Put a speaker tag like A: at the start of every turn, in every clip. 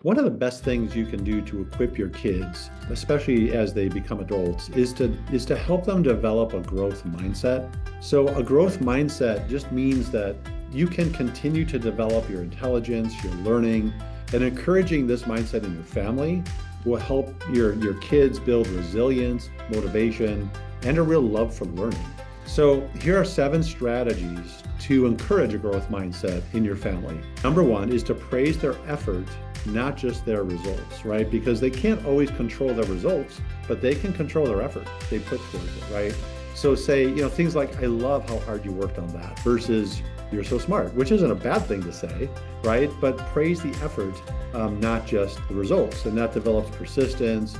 A: One of the best things you can do to equip your kids, especially as they become adults, is to help them develop a growth mindset. So a growth mindset just means that you can continue to develop your intelligence, your learning, and encouraging this mindset in your family will help your kids build resilience, motivation, and a real love for learning. So here are 7 strategies to encourage a growth mindset in your family. Number 1 is to praise their effort, not just their results, right? Because they can't always control their results, but they can control their effort they put towards it, right? So say, things like, I love how hard you worked on that versus you're so smart, which isn't a bad thing to say, right? But praise the effort, not just the results. And that develops persistence,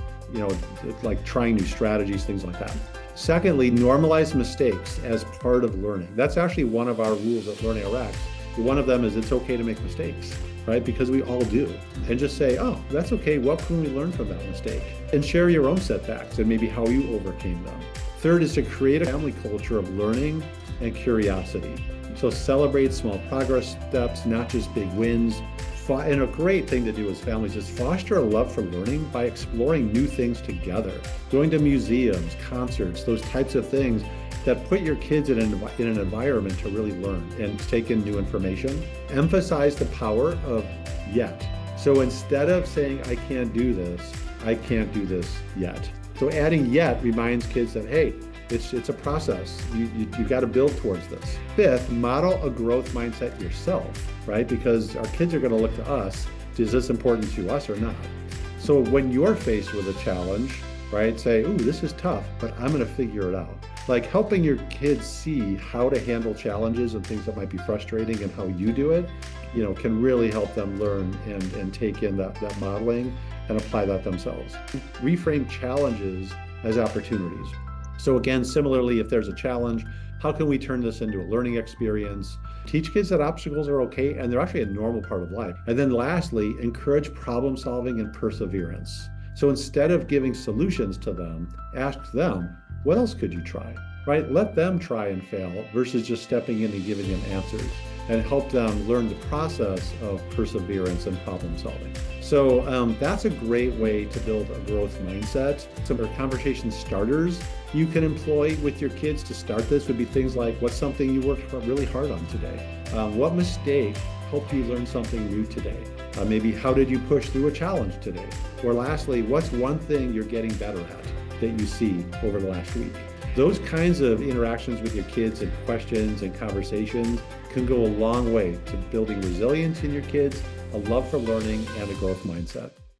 A: like trying new strategies, things like that. Secondly, normalize mistakes as part of learning. That's actually one of our rules at Learning RX. One of them is it's okay to make mistakes, right? Because we all do. And just say, oh, that's okay. What can we learn from that mistake? And share your own setbacks and maybe how you overcame them. Third is to create a family culture of learning and curiosity. So celebrate small progress steps, not just big wins. And a great thing to do as families is foster a love for learning by exploring new things together. Going to museums, concerts, those types of things that put your kids in an environment to really learn and take in new information. Emphasize the power of yet. So instead of saying, I can't do this yet. So adding yet reminds kids that, hey, it's a process. You got to build towards this. 5th, model a growth mindset yourself, right? Because our kids are going to look to us. Is this important to us or not? So when you're faced with a challenge, right, say, ooh, this is tough, but I'm going to figure it out. Like helping your kids see how to handle challenges and things that might be frustrating and how you do it, can really help them learn and take in that modeling and apply that themselves. Reframe challenges as opportunities. So again, similarly, if there's a challenge, how can we turn this into a learning experience? Teach kids that obstacles are okay and they're actually a normal part of life. And then lastly, encourage problem solving and perseverance. So instead of giving solutions to them, ask them, what else could you try, right? Let them try and fail versus just stepping in and giving them answers, and help them learn the process of perseverance and problem solving. So that's a great way to build a growth mindset. Some of the conversation starters you can employ with your kids to start this would be things like, what's something you worked really hard on today? What mistake helped you learn something new today? Maybe how did you push through a challenge today? Or lastly, what's one thing you're getting better at that you see over the last week? Those kinds of interactions with your kids and questions and conversations can go a long way to building resilience in your kids, a love for learning, and a growth mindset.